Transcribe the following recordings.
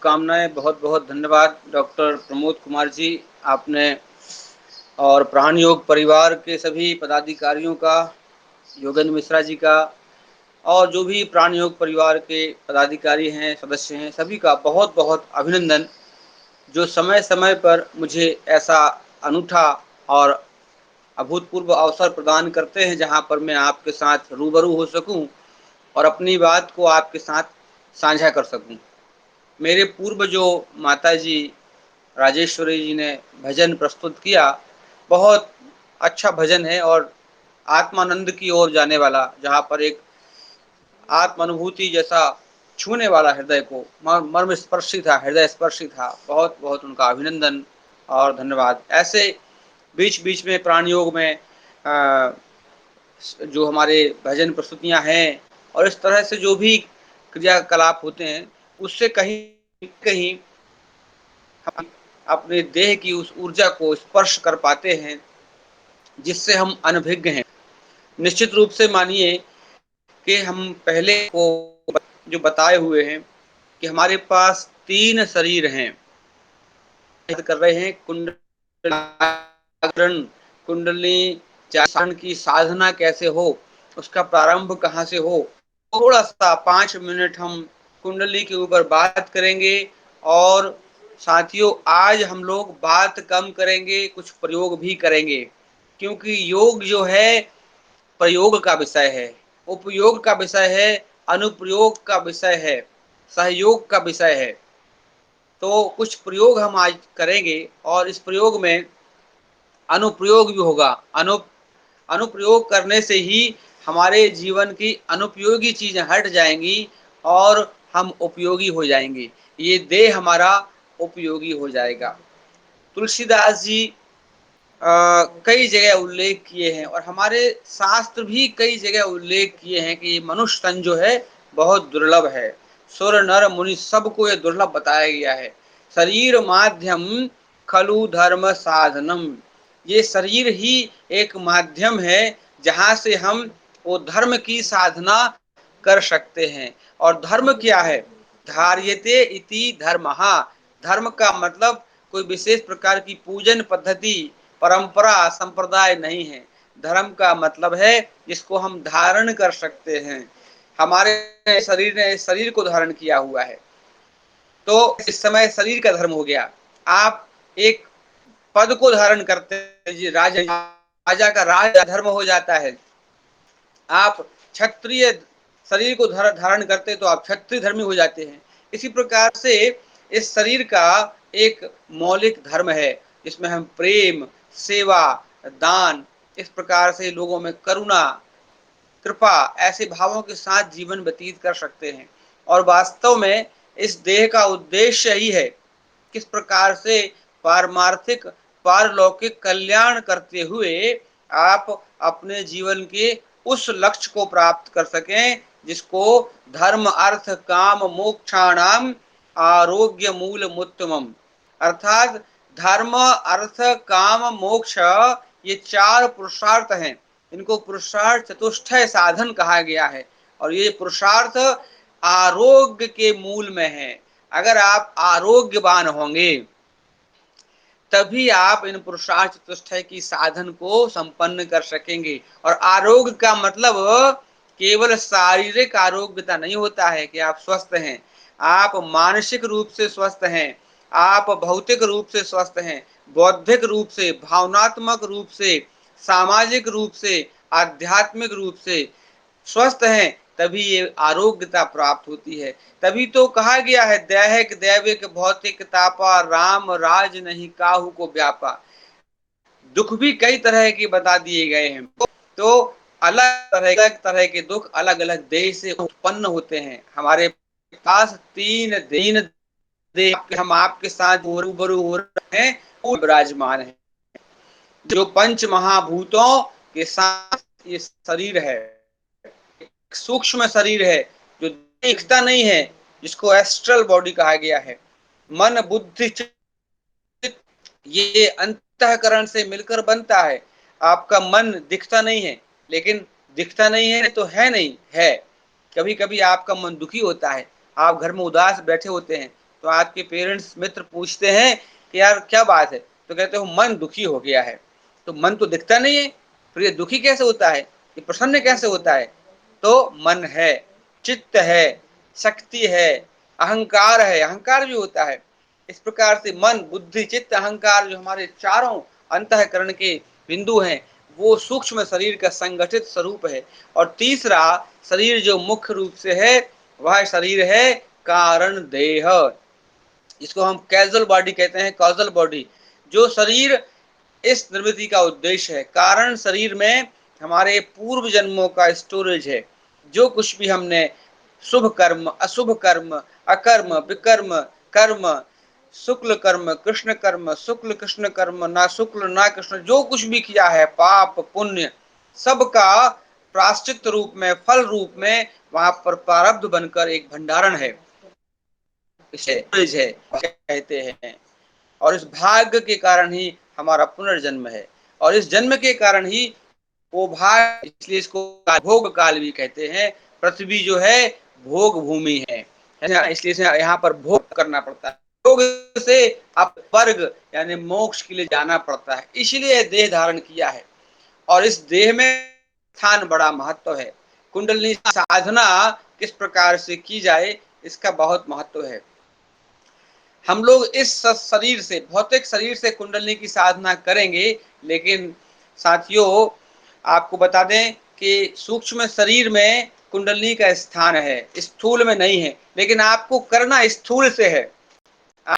कामनाएँ बहुत बहुत धन्यवाद डॉक्टर प्रमोद कुमार जी। आपने और प्राण योग परिवार के सभी पदाधिकारियों का, योगेंद्र मिश्रा जी का और जो भी प्राण योग परिवार के पदाधिकारी हैं, सदस्य हैं, सभी का बहुत बहुत अभिनंदन। जो समय-समय पर मुझे ऐसा अनूठा और अभूतपूर्व अवसर प्रदान करते हैं, जहाँ पर मैं आपके साथ रूबरू हो सकूँ और अपनी बात को आपके साथ साझा कर सकूँ। मेरे पूर्व जो माताजी राजेश्वरी जी ने भजन प्रस्तुत किया, बहुत अच्छा भजन है और आत्मानंद की ओर जाने वाला, जहाँ पर एक आत्मानुभूति जैसा छूने वाला हृदय को मर्म स्पर्शी था, हृदय स्पर्शी था। बहुत-बहुत उनका अभिनंदन और धन्यवाद। ऐसे बीच-बीच में प्राण योग में अ, जो हमारे भजन प्रस्तुतियाँ हैं और इस तरह से जो भी क्रियाकलाप होते हैं, उससे कहीं कहीं हम अपने देह की उस ऊर्जा को स्पर्श कर पाते हैं, जिससे हम अनभिज्ञ हैं। निश्चित रूप से मानिए कि हम पहले को जो बताए हुए हैं कि हमारे पास 3 शरीर हैं। याद कर रहे हैं जागरण, कुंडली जागरण की साधना कैसे हो, उसका प्रारंभ कहाँ से हो। थोड़ा-सा 5 मिनट हम कुंडली के ऊपर बात करेंगे और साथियों आज हम लोग बात कम करेंगे, कुछ प्रयोग भी करेंगे। क्योंकि योग जो है प्रयोग का विषय है, उपयोग का विषय है, अनुप्रयोग का विषय है, सहयोग का विषय है। तो कुछ प्रयोग हम आज करेंगे और इस प्रयोग में अनुप्रयोग भी होगा। अनुप्रयोग करने से ही हमारे जीवन की अनुपयोगी चीज़ें हट जाएँगी और हम उपयोगी हो जाएँगे। ये देह हमारा उपयोगी हो जाएगा। तुलसीदास जी कई जगह उल्लेख किए हैं और हमारे शास्त्र भी कई जगह उल्लेख किए हैं कि मनुष्य तन जो है बहुत दुर्लभ है। सुर नर मुनि सबको ये दुर्लभ बताया गया है। शरीर माध्यम खलु धर्म साधनम। ये शरीर ही एक माध्यम है जहाँ से हम वो धर्म की साधना कर सकते हैं। और धर्म क्या है? धार्यते इति धर्मः। धर्म का मतलब कोई विशेष प्रकार की पूजन पद्धति, परंपरा, संप्रदाय नहीं है। धर्म का मतलब है जिसको हम धारण कर सकते हैं। हमारे शरीर ने इस शरीर को धारण किया हुआ है। तो इस समय शरीर का धर्म हो गया। आप एक पद को धारण करते हैं, जी राजा का राज धर्म हो जाता है। आप क्षत्रिय शरीर को धारण करते तो आप क्षत्रिय धर्मी हो जाते हैं। इसी प्रकार से इस शरीर का एक मौलिक धर्म है जिसमें हम प्रेम, सेवा, दान, इस प्रकार से लोगों में करुणा, कृपा ऐसे भावों के साथ जीवन व्यतीत कर सकते हैं। और वास्तव में इस देह का उद्देश्य ही है किस प्रकार से पारमार्थिक पारलौकिक कल्याण करते हुए आप अपने जीवन के उस लक्ष्य को प्राप्त कर सकें जिसको धर्म अर्थ काम मोक्षाणाम आरोग्य मूल मुत्तमम, अर्थात धर्म अर्थ काम मोक्ष, ये 4 पुरुषार्थ हैं। इनको पुरुषार्थ चतुष्टय साधन कहा गया है और ये पुरुषार्थ आरोग्य के मूल में है। अगर आप आरोग्यवान होंगे तभी आप इन पुरुषार्थ चतुष्टय की साधन को संपन्न कर सकेंगे। और आरोग्य का मतलब केवल शारीरिक आरोग्यता नहीं होता है कि आप स्वस्थ हैं। आप मानसिक रूप से स्वस्थ हैं, आप भौतिक रूप से स्वस्थ हैं, बौद्धिक रूप से, भावनात्मक रूप से, सामाजिक रूप से, आध्यात्मिक रूप से स्वस्थ हैं, तभी ये आरोग्यता प्राप्त होती है। तभी तो कहा गया है दैहिक दैविक भौतिक तापा राम राज नहीं काहू को व्यापा। दुख भी कई तरह के बता दिए गए हैं। तो अलग तरह के दुख अलग अलग देह से उत्पन्न होते हैं। हमारे पास तीन देह हम आपके साथ रूबरू हो रहे हैं, वो विराजमान है। जो पंच महाभूतों के साथ ये शरीर है, सूक्ष्म शरीर है जो दिखता नहीं है, जिसको एस्ट्रल बॉडी कहा गया है। मन बुद्धि ये अंतःकरण से मिलकर बनता है। आपका मन दिखता नहीं है, लेकिन दिखता नहीं है तो है नहीं है। कभी कभी आपका मन दुखी होता है, आप घर में उदास बैठे होते हैं, तो आपके पेरेंट्स मित्र पूछते हैं कि यार क्या बात है, तो कहते हो मन दुखी हो गया है। तो मन तो दिखता नहीं है, फिर ये दुखी कैसे होता है, ये प्रसन्न कैसे होता है? तो मन है, चित्त है, शक्ति है, अहंकार है, अहंकार भी होता है। इस प्रकार से मन, बुद्धि, चित्त, अहंकार जो हमारे चारों अंतःकरण के बिंदु हैं, वो सूक्ष्म शरीर का संगठित स्वरूप है। और तीसरा शरीर जो मुख्य रूप से है, वह शरीर है कारण देह, जिसको हम कैजुअल बॉडी कहते हैं, कॉजल बॉडी। जो शरीर इस निर्मिति का उद्देश्य है। कारण शरीर में हमारे पूर्व जन्मों का स्टोरेज है। जो कुछ भी हमने शुभ कर्म, अशुभ कर्म, अकर्म, विकर्म, कर्म, शुक्ल कर्म, कृष्ण कर्म, शुक्ल कृष्ण कर्म, ना शुक्ल ना कृष्ण, जो कुछ भी किया है, पाप पुण्य, सबका प्राश्चित रूप में, फल रूप में वहां पर प्रारब्ध बनकर एक भंडारण है, है कहते हैं। और इस भाग्य के कारण ही हमारा पुनर्जन्म है, और इस जन्म के कारण ही वो भाग, इसलिए इसको भोग काल भी कहते हैं। पृथ्वी जो है भोग भूमि है, इसलिए यहाँ पर भोग करना पड़ता है। भोग से आप वर्ग यानी मोक्ष के लिए जाना पड़ता है, इसलिए देह धारण किया है। और इस देह में स्थान बड़ा महत्व है। कुंडलिनी साधना किस प्रकार से की जाए, इसका बहुत महत्व है। हम लोग इस शरीर से, भौतिक शरीर से कुंडलिनी की साधना करेंगे, लेकिन साथियों आपको बता दें कि सूक्ष्म शरीर में कुंडलिनी का स्थान है, स्थूल में नहीं है। लेकिन आपको करना स्थूल से है।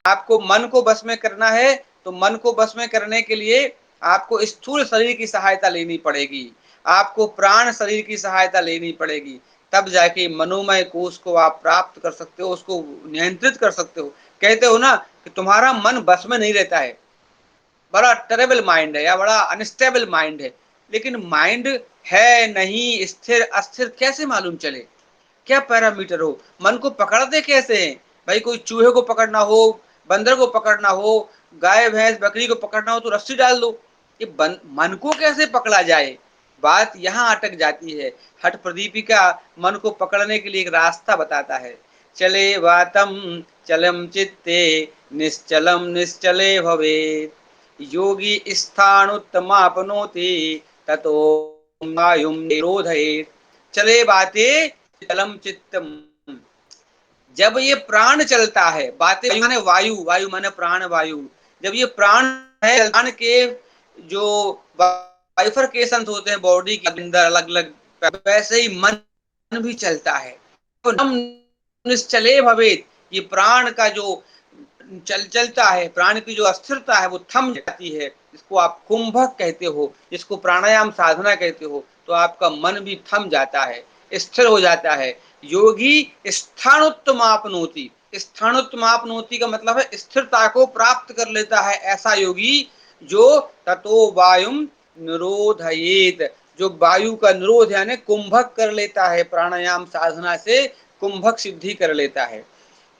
आपको मन को बस में करना है, तो मन को बस में करने के लिए आपको स्थूल शरीर की सहायता लेनी पड़ेगी, आपको प्राण शरीर की सहायता लेनी पड़ेगी। तब जाके मनोमय कोश को आप प्राप्त कर सकते हो, उसको नियंत्रित कर सकते हो। कहते हो ना कि तुम्हारा मन बस में नहीं रहता है, बड़ा टेरेबल माइंड है या बड़ा अनस्टेबल माइंड है। लेकिन माइंड है नहीं स्थिर, अस्थिर कैसे मालूम चले? क्या पैरामीटर हो? मन को पकड़ते कैसे हैं? भाई कोई चूहे को पकड़ना हो, बंदर को पकड़ना हो, गाय भैंस बकरी को पकड़ना हो तो रस्सी डाल दो। ये मन को कैसे पकड़ा जाए? बात यहाँ अटक जाती है। हठ प्रदीपिका मन को पकड़ने के लिए एक रास्ता बताता है। चले वातम चलम चित्ते निश्चलम निश्चले भवेत्, योगी स्थाणुत्तमापनोति ततो वायुम निरोधयेत्। चले बाते चलम चित्तम, जब ये प्राण चलता है, बातें माने वायु, वायु माने प्राण वायु, जब ये प्राण है, प्राण के जो बाइफरकेशन होते हैं बॉडी के अंदर अलग अलग, वैसे ही मन भी चलता है। तो नम निश्चले भवेत, ये प्राण का जो चलता है, प्राण की जो अस्थिरता है वो थम जाती है। इसको आप कुंभक कहते हो, जिसको प्राणायाम साधना कहते हो। तो आपका मन भी थम जाता है, स्थिर हो जाता है। योगी स्थाणुत्तमापनोति, स्थाणुत्तमापनोति का मतलब है स्थिरता को प्राप्त कर लेता है ऐसा योगी, जो ततो वायुम निरोधयेत, जो वायु का निरोध यानी कुंभक कर लेता है, प्राणायाम साधना से कुंभक सिद्धि कर लेता है।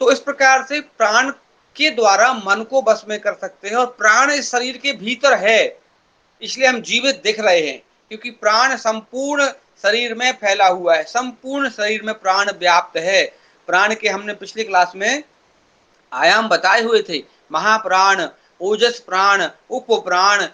तो इस प्रकार से प्राण के द्वारा मन को बस में कर सकते हैं। और प्राण इस शरीर के भीतर है, इसलिए हम जीवित दिख रहे हैं, क्योंकि प्राण संपूर्ण शरीर में फैला हुआ है, संपूर्ण शरीर में प्राण व्याप्त है। प्राण के हमने पिछली क्लास में आयाम बताए हुए थे। महाप्राण, ओजस प्राण, उप प्राण,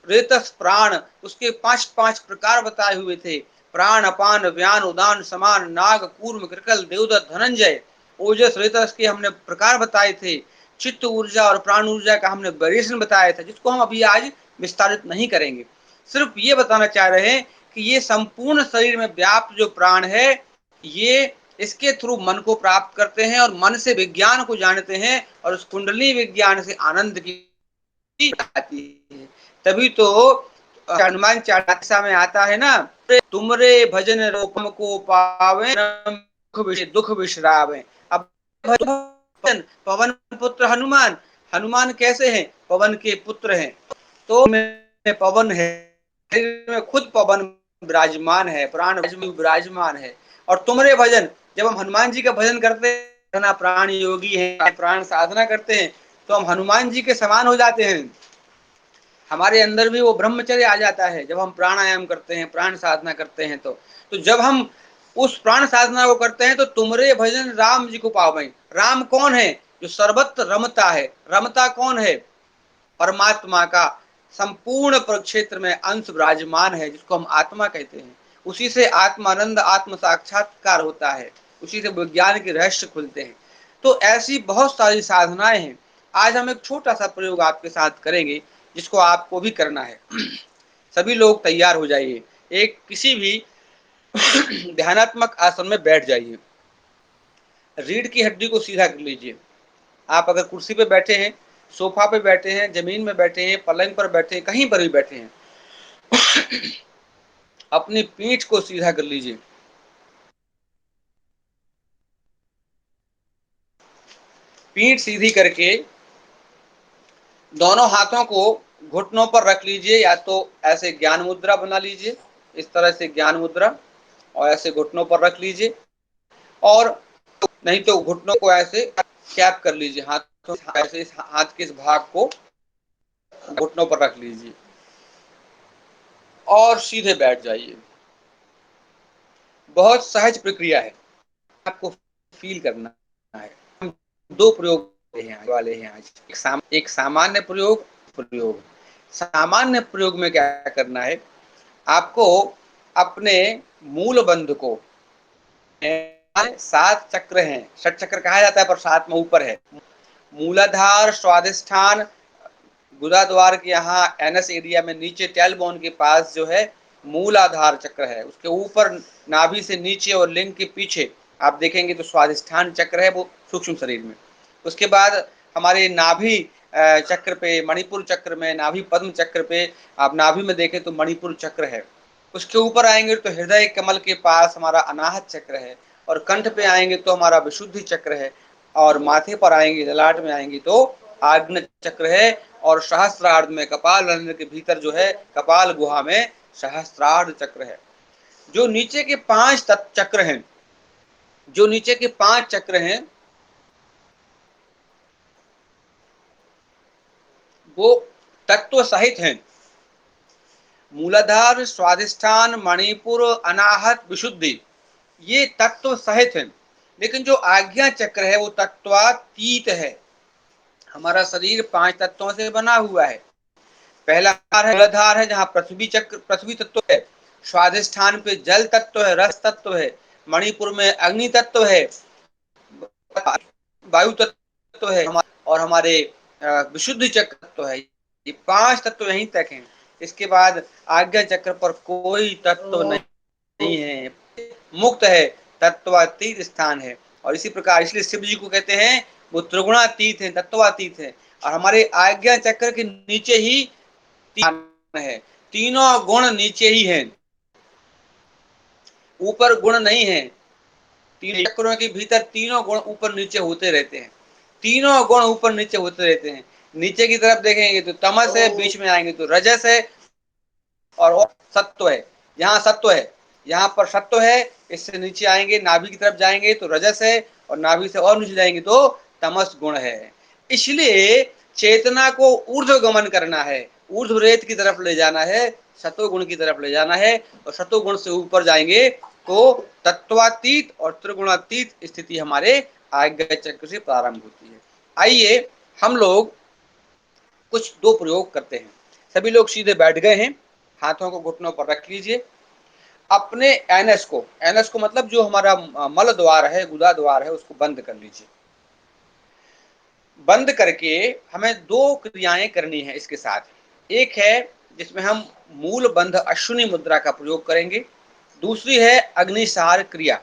रेतस प्राण, उसके पांच पांच प्रकार बताए हुए थे। प्राण, अपान, व्यान, उदान, समान, नाग, कूर्म, कृकल, देवदत्त, धनंजय। ओजस रेतस के हमने प्रकार बताए थे। चित्त ऊर्जा और प्राण ऊर्जा का हमने वेरिएशन बताया था, जिसको हम अभी आज विस्तारित नहीं करेंगे। सिर्फ ये बताना चाह रहे हैं कि ये संपूर्ण शरीर में व्याप्त जो प्राण है, ये इसके थ्रू मन को प्राप्त करते हैं और मन से विज्ञान को जानते हैं, और उस कुंडली विज्ञान से आनंद की आती है। तभी तो हनुमान चालीसा में आता है ना, तुमरे भजन रोपम को पावे, दुख विश्रावे। अब भजन, पवन पुत्र हनुमान, हनुमान कैसे हैं? पवन के पुत्र हैं। तो में पवन है, में खुद पवन विराजमान है, प्राण विराजमान है। और तुमरे भजन, जब हम हनुमान जी का भजन करते हैं ना, प्राण योगी हैं, प्राण साधना करते हैं, तो हम हनुमान जी के समान हो जाते हैं। हमारे अंदर भी वो ब्रह्मचर्य आ जाता है जब हम प्राणायाम करते हैं, प्राण साधना करते हैं। तो जब हम उस प्राण साधना को करते हैं तो तुमरे भजन राम जी को पावें। राम कौन है? जो सर्वत्र रमता है। रमता कौन है? परमात्मा का संपूर्ण क्षेत्र में अंश विराजमान है, जिसको हम आत्मा कहते हैं। उसी से आत्मानंद, आत्म साक्षात्कार होता है, उसी से विज्ञान के रहस्य खुलते हैं। तो ऐसी बहुत सारी साधनाएं हैं। आज हम एक छोटा सा प्रयोग आपके साथ करेंगे, जिसको आपको भी करना है। सभी लोग तैयार हो जाइए। एक किसी भी ध्यानात्मक आसन में बैठ जाइए। रीढ़ की हड्डी को सीधा कर लीजिए। आप अगर कुर्सी पे बैठे हैं, सोफा पे बैठे हैं, जमीन में बैठे हैं, पलंग पर बैठे हैं, कहीं पर भी बैठे हैं, अपनी पीठ को सीधा कर लीजिए। पीठ सीधी करके दोनों हाथों को घुटनों पर रख लीजिए, या तो ऐसे ज्ञान मुद्रा बना लीजिए, इस तरह से ज्ञान मुद्रा, और ऐसे घुटनों पर रख लीजिए। और नहीं तो घुटनों को ऐसे कैप कर लीजिए, हाथों ऐसे इस हाथ के इस भाग को घुटनों पर रख लीजिए और सीधे बैठ जाइए। बहुत सहज प्रक्रिया है, आपको फील करना है। हम दो प्रयोग वाले हैं आज। एक सामान्य प्रयोग। सामान्य प्रयोग में क्या करना है? आपको अपने मूल बंध को, 7 चक्र हैं, षट चक्र कहा जाता है, पर 7 में ऊपर है। मूलाधार, स्वादिष्ठान, गुदा द्वार के यहाँ एनएस एरिया में नीचे टेल बोन के पास जो है मूलाधार चक्र है। उसके ऊपर नाभि से नीचे और लिंग के पीछे आप देखेंगे तो स्वादिष्ठान चक्र है, वो सूक्ष्म शरीर में। उसके बाद हमारे नाभि चक्र पे, मणिपुर चक्र में, नाभि पद्म चक्र पे आप नाभि में देखें तो मणिपुर चक्र है। उसके ऊपर आएंगे तो हृदय कमल के पास हमारा अनाहत चक्र है, और कंठ पे आएंगे तो हमारा विशुद्धि चक्र है, और माथे पर आएंगे, ललाट में आएंगे तो आग्नेय चक्र है, और सहस्त्रार्ध में कपाल रंध्र के भीतर जो है कपाल गुहा में सहस्त्रार्ध चक्र है। जो नीचे के 5 चक्र हैं, जो नीचे के 5 चक्र हैं, वो तत्व सहित हैं। मूलाधार, स्वादिष्ठान, मणिपुर, अनाहत, विशुद्धि, ये तत्व सहित हैं। लेकिन जो आज्ञा चक्र है वो तत्वातीत है। हमारा शरीर 5 तत्वों से बना हुआ है। पहला है मूलाधार है, जहाँ पृथ्वी चक्र, पृथ्वी तत्व है। स्वादिष्ठान पे जल तत्व है, रस तत्व है। मणिपुर में अग्नि तत्व है, वायु तत्व है, और हमारे विशुद्ध चक्र तत्व है। ये 5 तत्व यहीं तक हैं। इसके बाद आज्ञा चक्र पर कोई तत्व नहीं है, मुक्त है, तत्वातीत स्थान है। और इसी प्रकार इसलिए शिव जी को कहते हैं वो त्रिगुणातीत है, तत्वातीत है। और हमारे आज्ञा चक्र के नीचे ही है, तीनों गुण नीचे ही हैं, ऊपर गुण नहीं है। तीन चक्रों के भीतर तीनों गुण ऊपर नीचे होते रहते हैं, तीनों गुण ऊपर नीचे होते रहते हैं। नीचे की तरफ देखेंगे तो तमस है, बीच में आएंगे तो रजस है, और सत्व है। यहाँ सत्व है, यहाँ पर सत्व है। इससे नीचे आएंगे, नाभि की तरफ जाएंगे तो रजस है, और नाभि से और नीचे जाएंगे तो तमस गुण है। इसलिए चेतना को ऊर्ध्व गमन करना है, ऊर्ध्व रेत की तरफ ले जाना है, सत्व गुण की तरफ ले जाना है। और सत्व गुण से ऊपर जाएंगे तो तत्वातीत और त्रिगुणातीत स्थिति हमारे आज्ञा चक्र से प्रारंभ होती है। आइए हम लोग कुछ 2 प्रयोग करते हैं। सभी लोग सीधे बैठ गए हैं, हाथों को घुटनों पर रख लीजिए। अपने एनएस को मतलब जो हमारा मल द्वार है, गुदा द्वार है, उसको बंद कर लीजिए। बंद करके हमें 2 क्रियाएं करनी है इसके साथ। एक है जिसमें हम मूल बंध अश्विनी मुद्रा का प्रयोग करेंगे, दूसरी है अग्निसार क्रिया।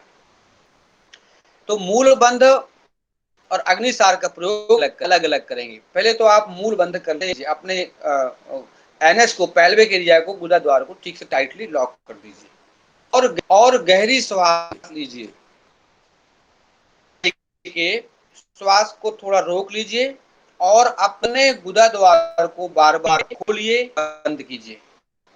तो मूल बंध और अग्निसार का प्रयोग अलग अलग करेंगे। पहले तो आप मूल बंध कर लीजिए, अपने एनएस को, पेल्विक एरिया को, गुदा द्वार को ठीक से टाइटली लॉक कर दीजिए, और गहरी श्वास लीजिए। के श्वास को थोड़ा रोक लीजिए, और अपने गुदा द्वार को बार बार खोलिए, बंद कीजिए,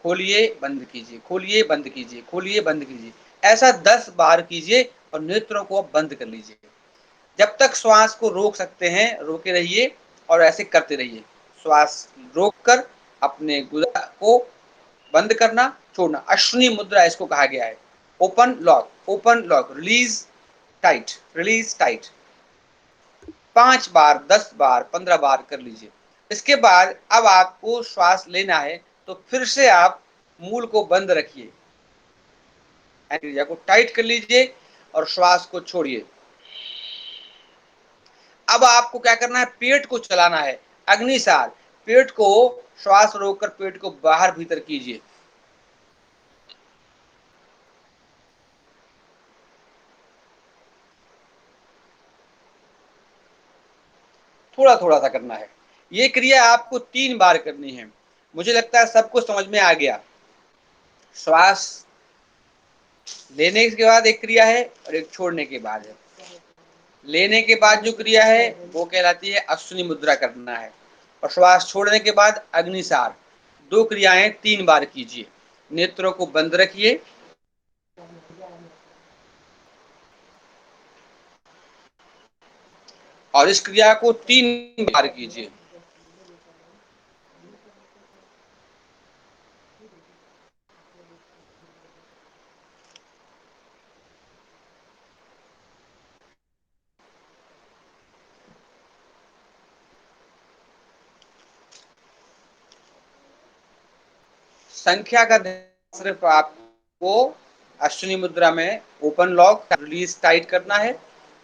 खोलिए, बंद कीजिए, खोलिए, बंद कीजिए, खोलिए, बंद कीजिए। ऐसा 10 बार कीजिए, और नेत्रों को बंद कर लीजिए। जब तक श्वास को रोक सकते हैं रोके रहिए, और ऐसे करते रहिए। श्वास रोककर अपने गुदा को बंद करना, छोड़ना। अश्विनी मुद्रा इसको कहा गया है। Open lock, open lock, release tight, release tight. 5 बार, 10 बार, 15 बार कर लीजिए। इसके बाद अब आपको श्वास लेना है, तो फिर से आप मूल को बंद रखिए, क्रिया को टाइट कर लीजिए और श्वास को छोड़िए। अब आपको क्या करना है, पेट को चलाना है, अग्निसार। पेट को श्वास रोककर पेट को बाहर भीतर कीजिए। थोड़ा-थोड़ा सा करना है। ये क्रिया आपको 3 बार करनी है। मुझे लगता है सबको समझ में आ गया। श्वास लेने के बाद एक क्रिया है और एक छोड़ने के बाद है। लेने के बाद जो क्रिया है वो कहलाती है अश्विनी मुद्रा करना है, और श्वास छोड़ने के बाद अग्निसार। 2 क्रियाएं 3 बार कीजिए। नेत्रों को बंद रखिए और इस क्रिया को 3 बार कीजिए। संख्या का सिर्फ आपको अश्विनी मुद्रा में ओपन लॉक रिलीज टाइट करना है,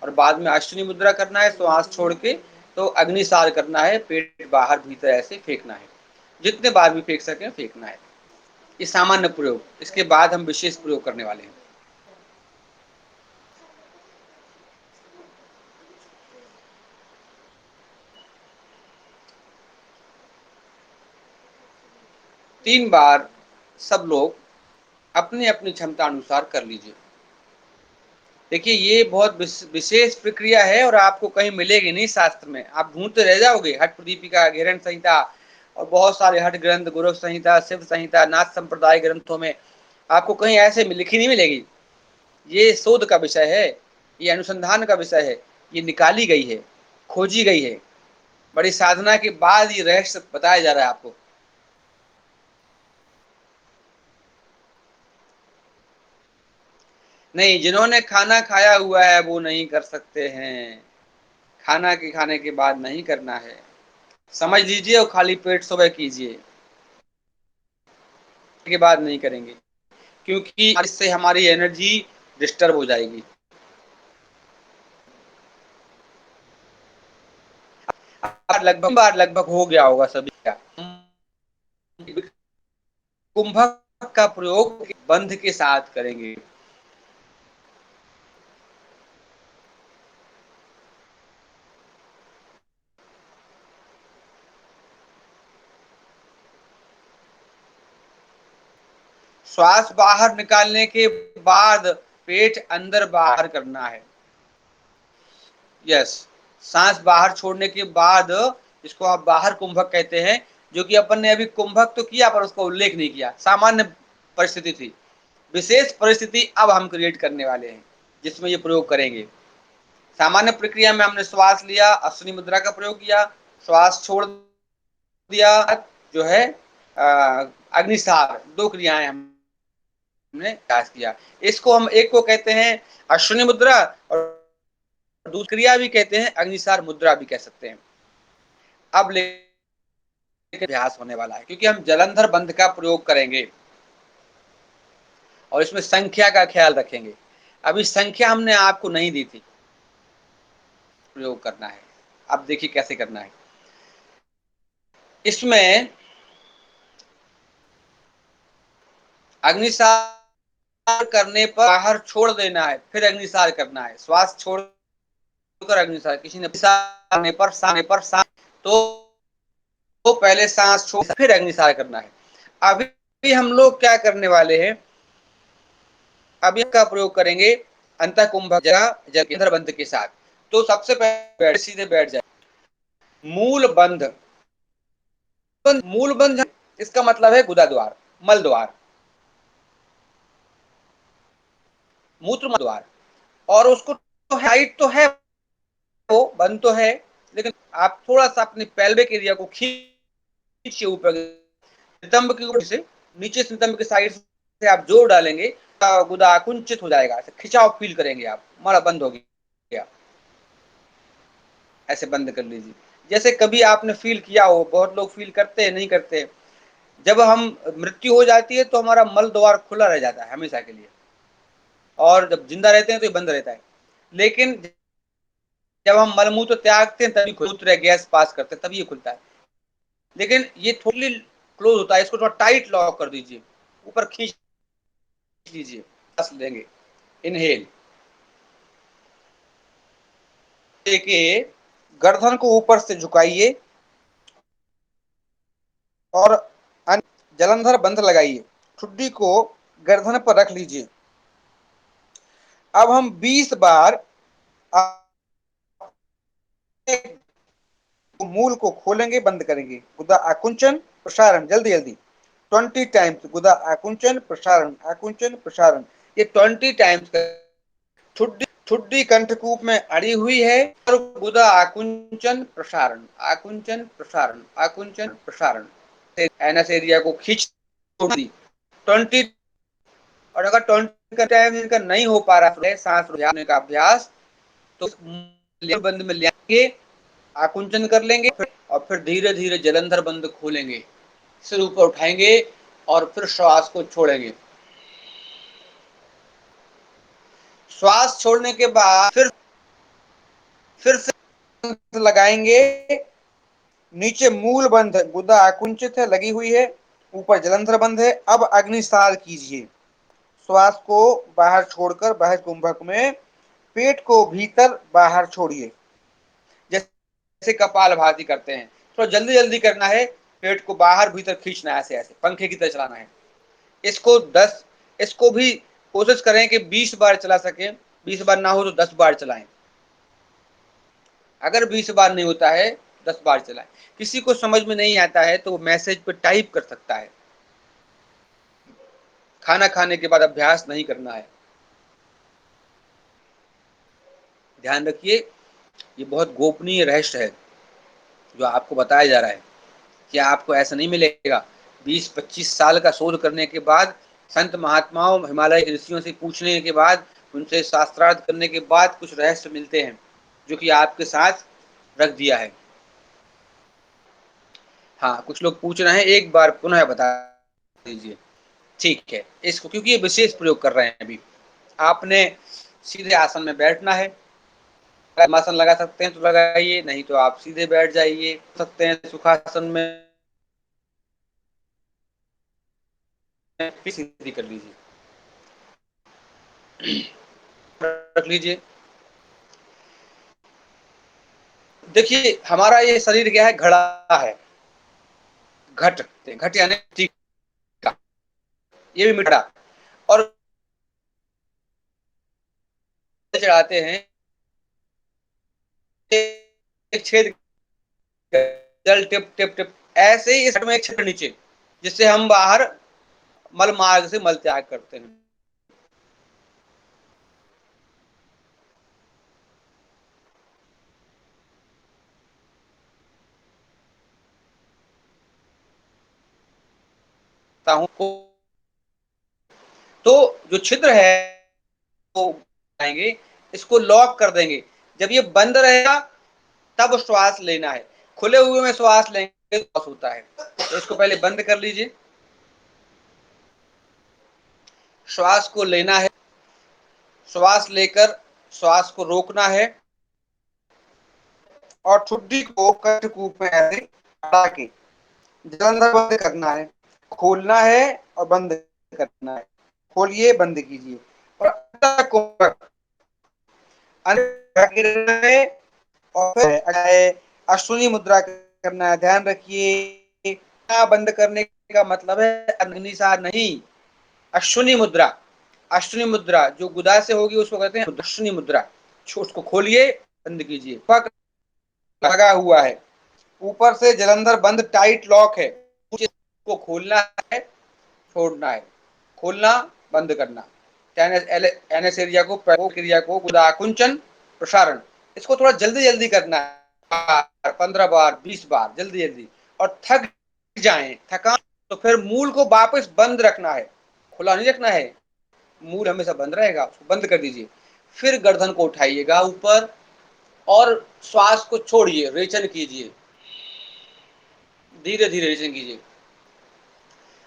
और बाद में अश्विनी मुद्रा करना है श्वास छोड़ के, तो अग्निसार करना है, पेट बाहर भीतर ऐसे फेंकना है। जितने बार भी फेंक सकें फेंकना है। ये सामान्य प्रयोग। इसके बाद हम विशेष प्रयोग करने वाले हैं। 3 बार सब लोग अपनी अपनी क्षमता अनुसार कर लीजिए। देखिए ये बहुत विशेष प्रक्रिया है और आपको कहीं मिलेगी नहीं शास्त्र में। आप ढूंढते रह जाओगे, हठ प्रदीपिका, घेरण संहिता और बहुत सारे हठ ग्रंथ, गुरु संहिता, शिव संहिता, नाथ संप्रदाय ग्रंथों में आपको कहीं ऐसे लिखी नहीं मिलेगी। ये शोध का विषय है, ये अनुसंधान का विषय है, ये निकाली गई है, खोजी गई है। बड़ी साधना के बाद ये रहस्य बताया जा रहा है आपको। नहीं, जिन्होंने खाना खाया हुआ है वो नहीं कर सकते हैं। खाना के खाने के बाद नहीं करना है, समझ लीजिए, और खाली पेट सुबह कीजिए, के बाद नहीं करेंगे, क्योंकि इससे हमारी एनर्जी डिस्टर्ब हो जाएगी। लगभग हो गया होगा सभी का। कुंभक का प्रयोग बंध के साथ करेंगे। श्वास बाहर निकालने के बाद पेट अंदर बाहर करना है। यस, सांस बाहर छोड़ने के बाद, इसको आप बाहर कुंभक कहते हैं, जो कि अपन ने अभी कुंभक तो किया पर उसका उल्लेख नहीं किया। सामान्य परिस्थिति थी। विशेष परिस्थिति अब हम क्रिएट करने वाले हैं जिसमें ये प्रयोग करेंगे। सामान्य प्रक्रिया में हमने श्वास लिया, अश्विनी मुद्रा का प्रयोग किया, श्वास छोड़ दिया, जो है अग्निसार। 2 क्रियाएं हमने अभ्यास किया। इसको हम एक को कहते हैं अश्विनी मुद्रा, और दूसरी क्रिया भी कहते हैं अग्निसार मुद्रा भी कह सकते हैं। अब अभ्यास होने वाला है, क्योंकि हम जलंधर बंध का प्रयोग करेंगे और इसमें संख्या का ख्याल रखेंगे। अभी संख्या हमने आपको नहीं दी थी, प्रयोग करना है। अब देखिए कैसे करना है। इसमें अग्निसार करने पर बाहर छोड़ देना है, फिर अग्निसार करना है। श्वास छोड़कर अग्निसार, किसी ने करने पर सांस, तो पहले सांस छोड़ फिर अग्निसार करना है। अभी हम लोग क्या करने वाले हैं, अभी का प्रयोग करेंगे अंतः कुंभक जगह जल बंध के साथ। तो सबसे पहले सीधे बैठ जाए। मूल बंध, मूल बंध इसका मतलब है गुदा द्वार, मल द्वार, मूत्र द्वार। और उसको तो हाइट तो है, वो बंद तो है, लेकिन आप थोड़ा सा अपने पेल्विक एरिया को खींचिए ऊपर, नितंब की ओर से, नीचे से नितंब के साइड से आप जोर डालेंगे, गुदा कुंचित हो जाएगा, खिंचाव फील करेंगे आप, हमारा बंद हो गया। ऐसे बंद कर लीजिए। जैसे कभी आपने फ़ील किया हो, बहुत लोग फ़ील करते हैं, नहीं करते। जब हम मृत्यु हो जाती है तो हमारा मल द्वार खुला रह जाता है हमेशा के लिए, और जब ज़िंदा रहते हैं तो ये बंद रहता है। लेकिन जब हम मल-मूत्र त्यागते हैं तभी मूत्र या गैस पास करते हैं, तभी ये खुलता है। लेकिन ये टोटली क्लोज़ होता है, इसको थोड़ा टाइट लॉक कर दीजिए, ऊपर खींच लीजिए, साँस लेंगे, इनहेल लेके गर्दन को ऊपर से झुकाइए और जलंधर बंध लगाइए। ठुड्डी को गर्दन पर रख लीजिए। अब हम 20 बार मूल को खोलेंगे, बंद करेंगे। गुदा आकुंचन प्रसारण, जल्दी जल्दी 20 टाइम्स गुदा आकुंचन प्रसारण, आकुंचन प्रसारण। ये 20 टाइम्स ठुड्डी ठुड्डी कंठकूप में अड़ी हुई है और गुदा आकुंचन प्रसारण, आकुंचन प्रसारण, आकुंचन प्रसारण। एनस एरिया को खींच 20। और अगर 20 का टाइम इनका नहीं हो पा रहा है सांस रोकने का अभ्यास, तो बंद में लेंगे, आकुंचन कर लेंगे और फिर धीरे धीरे जलंधर बंद खोलेंगे, सिर ऊपर उठाएंगे और फिर श्वास को छोड़ेंगे। श्वास छोड़ने के बाद फिर से लगाएंगे। नीचे मूल बंद है, गुदा आकुंचित है, लगी हुई है, ऊपर जलंधर बंद है। अब अग्निसार कीजिए, श्वास को बाहर छोड़कर बाह्य कुंभक में, पेट को भीतर बाहर छोड़िए, जैसे कपालभाति करते हैं। तो जल्दी जल्दी करना है, पेट को बाहर भीतर खींचना है, ऐसे ऐसे पंखे की तरह चलाना है। इसको भी कोशिश करें कि 20 बार चला सकें। 20 बार ना हो तो 10 बार चलाएं। अगर 20 बार नहीं होता है, 10 बार चलाएं। किसी को समझ में नहीं आता है तो वो मैसेज पे टाइप कर सकता है। खाना खाने के बाद अभ्यास नहीं करना है। ध्यान रखिए, ये बहुत गोपनीय रहस्य है जो आपको बताया जा रहा है, कि आपको ऐसा नहीं मिलेगा। 20-25 साल का शोध करने के बाद, संत महात्माओं, हिमालय के ऋषियों से पूछने के बाद, उनसे शास्त्रार्थ करने के बाद कुछ रहस्य मिलते हैं, जो कि आपके साथ रख दिया है। हाँ, कुछ लोग पूछ रहे हैं, एक बार पुनः बता दीजिए। ठीक है, इसको क्योंकि ये विशेष प्रयोग कर रहे हैं अभी। आपने सीधे आसन में बैठना है। आसन लगा सकते हैं तो लगाइए, नहीं तो आप सीधे बैठ जाइए। सकते हैं सुखासन में, सीधी कर लीजिए, रख लीजिए। देखिए, हमारा ये शरीर क्या है, घड़ा है। घट घट यानी टीका, ये भी मिटा और चढ़ाते हैं एक छेद, जल टिप टिप टिप, ऐसे ही इस में एक छेद नीचे, जिससे हम बाहर मल मार्ग से मल त्याग करते हैं। तो जो छिद्र है वो आएंगे, इसको लॉक कर देंगे। जब ये बंद रहेगा तब श्वास लेना है। खुले हुए में श्वास लेंगे तो होता है। तो इसको पहले बंद कर लीजिए, श्वास को लेना है, श्वास लेकर श्वास को रोकना है और ठुड्डी को कंठकूप में ऐसे अड़ा के जलंधर बंद करना है। खोलना है और बंद करना है। खोलिए, बंद कीजिए और है और फिर अश्विनी मुद्रा करना है। ध्यान रखिए, बंद करने का मतलब है अग्निसार नहीं, अश्विनी मुद्रा। अश्विनी मुद्रा जो गुदा से होगी उसको कहते हैं अश्विनी मुद्रा। उसको खोलिए, बंद कीजिए, लगा हुआ है, ऊपर से जलंधर बंद टाइट लॉक है। को खोलना है, छोड़ना है, खोलना, बंद करना। एनएस एरिया को, क्रिया को गुदा कुंचन प्रसारण। इसको थोड़ा जल्दी जल्दी करना है, 15 बार 20 बार जल्दी जल्दी, और थक जाएं, थकान तो फिर मूल को वापस बंद रखना है, खुला नहीं रखना है। मूल हमेशा बंद रहेगा, उसको बंद कर दीजिए। फिर गर्दन को उठाइएगा ऊपर और श्वास को छोड़िए, रेचन कीजिए, धीरे धीरे रेचन कीजिए।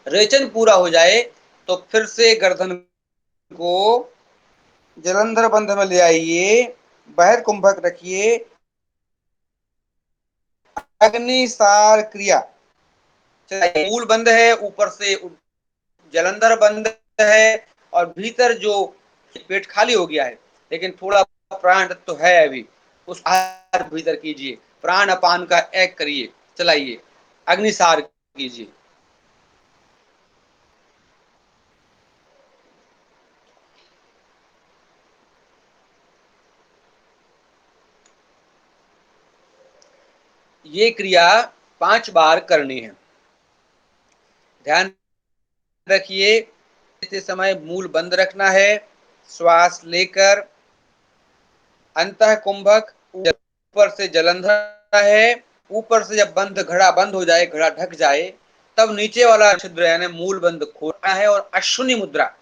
रेचन पूरा हो जाए तो फिर से गर्दन को जलंधर बंध में ले आइए, बाहर कुंभक रखिए, अग्निसार क्रिया चलाइए। मूल बंद है, ऊपर से जलंधर बंद है, और भीतर जो पेट खाली हो गया है, लेकिन थोड़ा प्राण तो है अभी, उस आहार भीतर कीजिए, प्राण अपान का एक करिए, चलाइए, अग्निसार कीजिए। ये क्रिया 5 बार करनी है। ध्यान रखिए, इस समय मूल बंद रखना है, श्वास लेकर अंतः कुंभक, ऊपर से जलंधर है, ऊपर से जब बंद घड़ा बंद हो जाए, घड़ा ढक जाए, तब नीचे वाला छिद्र यानी मूल बंद खोलना है और अश्विनी मुद्रा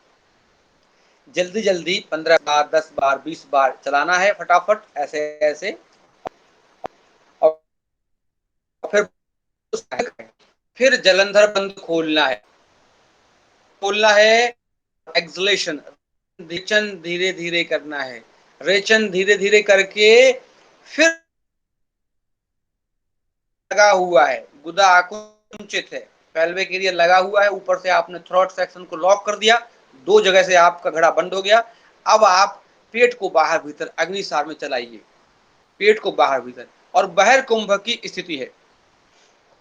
जल्दी जल्दी 15 बार, 10 बार, 20 बार चलाना है, फटाफट ऐसे ऐसे। और फिर जलंधर बंद खोलना है, एक्सलेशन, रेचन धीरे धीरे करना है, रेचन धीरे धीरे करके फिर लगा हुआ है, गुदा आकुंचित है, पेल्विक एरिया लगा हुआ है, ऊपर से आपने थ्रोट सेक्शन को लॉक कर दिया, 2 जगह से आपका घड़ा बंद हो गया। अब आप पेट को बाहर भीतर अग्निसार में चलाइए, पेट को बाहर भीतर, और बहिर कुंभ की स्थिति है।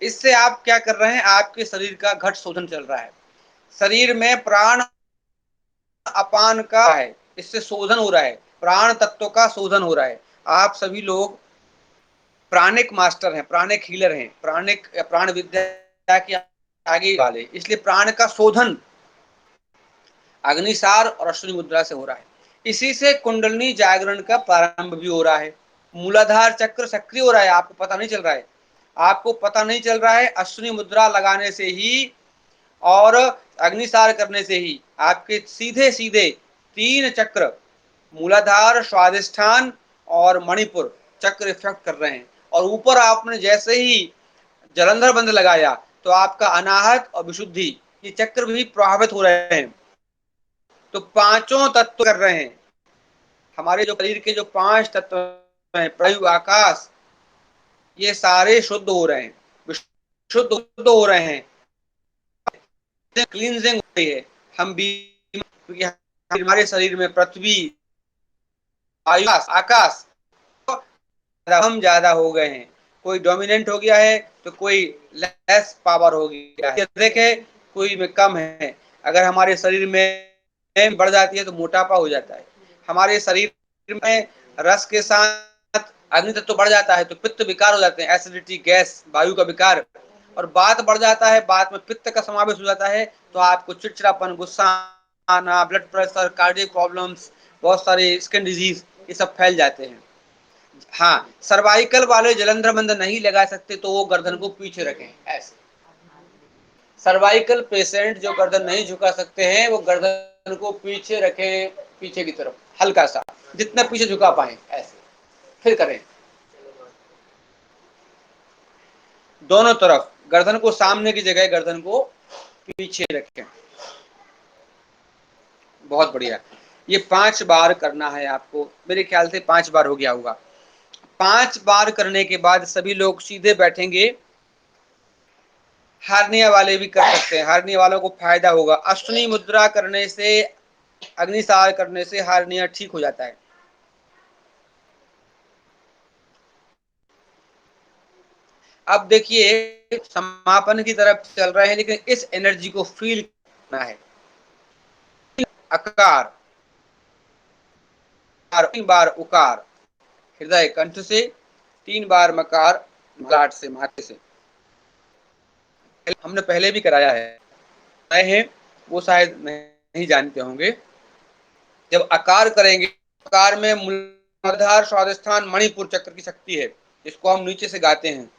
इससे आप क्या कर रहे हैं, आपके शरीर का घट शोधन चल रहा है, शरीर में प्राण अपान का है, इससे शोधन हो रहा है, प्राण तत्व का शोधन हो रहा है। आप सभी लोग प्राणिक मास्टर हैं, प्राणिक हीलर हैं, प्राणिक प्राण विद्या के आगे वाले, इसलिए प्राण का शोधन अग्निसार और अश्विनी मुद्रा से हो रहा है। इसी से कुंडलनी जागरण का प्रारंभ भी हो रहा है, मूलाधार चक्र सक्रिय हो रहा है, आपको पता नहीं चल रहा है, आपको पता नहीं चल रहा है। अश्विनी मुद्रा लगाने से ही और अग्निसार करने से ही आपके सीधे सीधे 3 चक्र, मूलाधार, स्वादिष्ठान और मणिपुर चक्र इफेक्ट कर रहे हैं। और ऊपर आपने जैसे ही जलंधर बंद लगाया तो आपका अनाहत और विशुद्धि, ये चक्र भी प्रभावित हो रहे हैं। तो पांचों तत्व कर रहे हैं, हमारे जो शरीर के जो 5 तत्व हैं, प्रयु, आकाश, ये सारे शुद्ध हो रहे हैं, विशुद्ध हो रहे हैं, क्लींजिंग हो रही है। हम भी, क्योंकि हमारे शरीर में पृथ्वी, वायु, आकाश, हम ज्यादा हो गए हैं, कोई डोमिनेंट हो गया है तो कोई लेस पावर हो गया है, देखे कोई में कम है। अगर हमारे शरीर में बढ़ जाती है तो मोटापा हो जाता है, हमारे शरीर में रस के साथ अग्नि तत्व बढ़ जाता है तो पित्त विकार हो जाते हैं, एसिडिटी, गैस, वायु का विकार, और बात बढ़ जाता है, बात में पित्त का समावेश हो जाता है, तो आपको चिड़चिड़ापन, गुस्सा आना, ब्लड प्रेशर, कार्डियक प्रॉब्लम्स, बहुत सारे स्किन डिजीज, ये सब फैल जाते हैं। हाँ, सर्वाइकल वाले जलंधर बंद नहीं लगा सकते तो वो गर्दन को पीछे रखें ऐसे। सर्वाइकल पेशेंट जो गर्दन नहीं झुका सकते हैं वो गर्दन को पीछे रखें, पीछे की तरफ हल्का सा, जितना पीछे झुका पाए ऐसे। फिर करें दोनों तरफ, गर्दन को सामने की जगह गर्दन को पीछे रखें। बहुत बढ़िया। ये 5 बार करना है आपको, मेरे ख्याल से 5 बार हो गया होगा। 5 बार करने के बाद सभी लोग सीधे बैठेंगे। हार्निया वाले भी कर सकते हैं, हार्निया वालों को फायदा होगा, अश्विनी मुद्रा करने से, अग्निसार करने से हार्निया ठीक हो जाता है। अब देखिए समापन की तरफ चल रहे हैं, लेकिन इस एनर्जी को फील करना है। अकार, 3 बार उकार हृदय कंठ से, 3 बार मकार गाट से, माथे से। हमने पहले भी कराया है, नए हैं वो शायद नहीं जानते होंगे। जब आकार करेंगे, आकार में मूलाधार, स्वादिष्ठान, मणिपुर चक्र की शक्ति है, इसको हम नीचे से गाते हैं।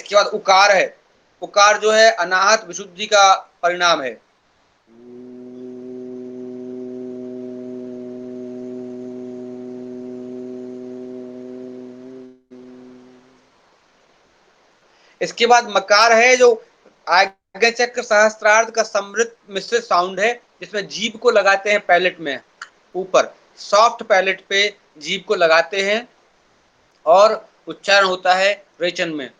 इसके बाद उकार है। उकार जो है अनाहत विशुद्धि का परिणाम है। इसके बाद मकार है जो आज्ञा चक्र सहस्त्रार्थ का समृद्ध मिश्रित साउंड है, जिसमें जीभ को लगाते हैं पैलेट में, ऊपर सॉफ्ट पैलेट पे जीभ को लगाते हैं और उच्चारण होता है रेचन में।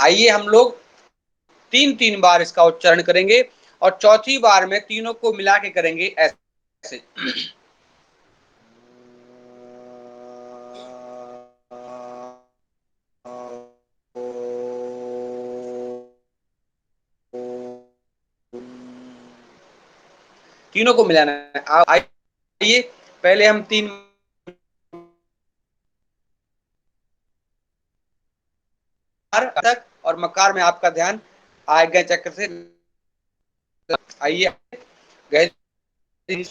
आइए हम लोग 3-3 बार इसका उच्चारण करेंगे और चौथी बार में तीनों को मिला के करेंगे ऐसे। तीनों को मिलाना है। आइए पहले हम 3 बार तक, और मकार में आपका ध्यान आज्ञा चक्र से। आइए गहरी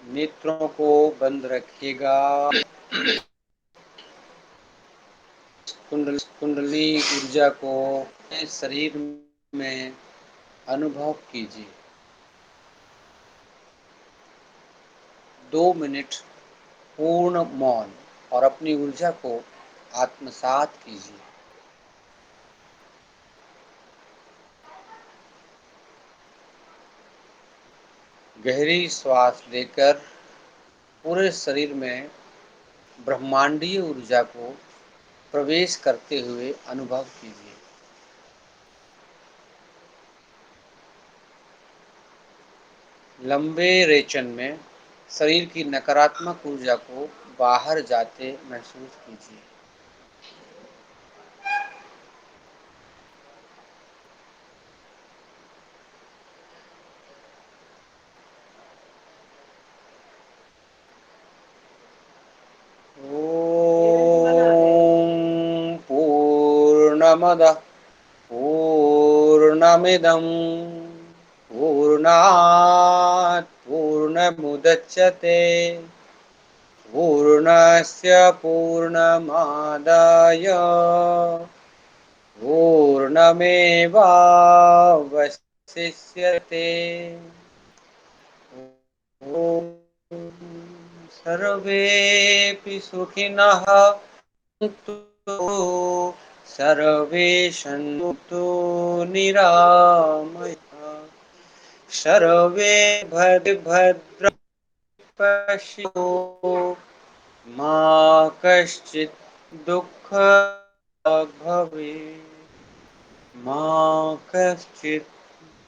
नेत्रों को बंद रखिएगा। कुंडली ऊर्जा को अपने शरीर में अनुभव कीजिए। 2 मिनट पूर्ण मौन और अपनी ऊर्जा को आत्मसात कीजिए। गहरी श्वास लेकर पूरे शरीर में ब्रह्मांडीय ऊर्जा को प्रवेश करते हुए अनुभव कीजिए। लंबे रेचन में शरीर की नकारात्मक ऊर्जा को बाहर जाते महसूस कीजिए। ओम पूर्णमदः पूर्णमिदं पूर्णात् पूर्णमुदच्यते पूर्णस्य पूर्णमादाय पूर्णमेवावशिष्यते। ॐ सर्वेऽपि सुखिनः सन्तु सर्वे सन्तु निरामयाः सर्वे भद्रं पश्यन्तु मा कश्चित् दुःखभाग् भवेत् मा कश्चित्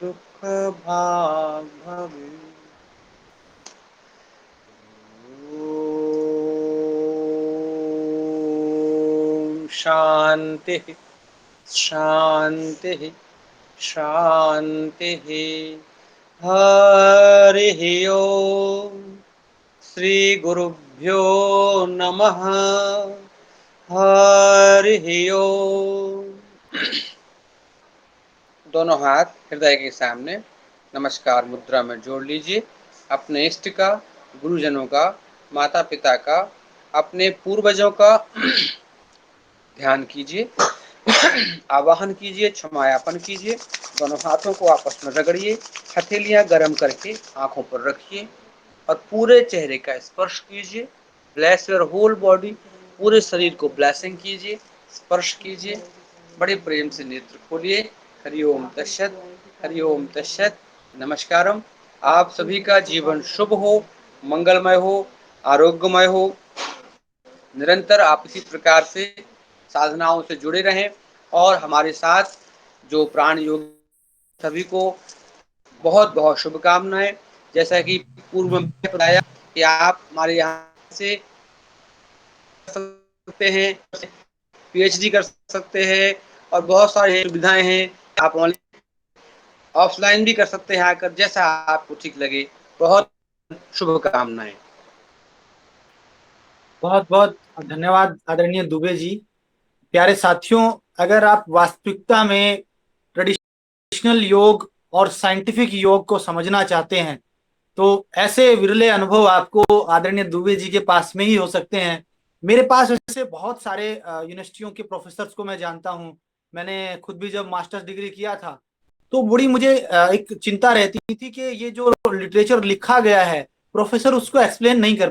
दुःखभाग् भवेत्। ॐ शान्तिः शान्तिः शान्तिः। हरिः ओम् श्रीगुरुभ्यो नमः। हरिः ओम्। दोनों हाथ हृदय के सामने नमस्कार मुद्रा में जोड़ लीजिए। अपने इष्ट का, गुरुजनों का, माता पिता का, अपने पूर्वजों का ध्यान कीजिए, आवाहन कीजिए, क्षमा यापन कीजिए। दोनों हाथों को आपस में रगड़िए, हथेलियां गर्म करके आंखों पर रखिए और पूरे चेहरे का स्पर्श कीजिए। ब्लेस योर होल बॉडी, पूरे शरीर को ब्लेसिंग कीजिए, स्पर्श कीजिए। बड़े प्रेम से नेत्र खोलिए। हरि ओम तत्सत, हरि ओम तत्सत। नमस्कारम। आप सभी का जीवन शुभ हो, मंगलमय हो, आरोग्यमय हो। निरंतर आप इसी प्रकार से साधनाओं से जुड़े रहें और हमारे साथ जो प्राण योग सभी को बहुत बहुत शुभकामनाएं। जैसा कि पूर्व में बताया कि आप हमारे यहाँ से सकते हैं, पीएचडी कर सकते हैं और बहुत सारी सुविधाएं हैं। आप ऑफलाइन भी कर सकते हैं आकर, जैसा आपको ठीक लगे। बहुत शुभकामनाएं। बहुत बहुत धन्यवाद आदरणीय दुबे जी। प्यारे साथियों, अगर आप वास्तविकता में ट्रेडिशनल योग और साइंटिफिक योग को समझना चाहते हैं तो ऐसे विरले अनुभव आपको आदरणीय दुबे जी के पास में ही हो सकते हैं। मेरे पास ऐसे बहुत सारे यूनिवर्सिटियों के प्रोफेसर्स को मैं जानता हूं। मैंने खुद भी जब मास्टर्स डिग्री किया था तो बड़ी मुझे एक चिंता रहती थी कि ये जो लिटरेचर लिखा गया है प्रोफेसर उसको एक्सप्लेन नहीं कर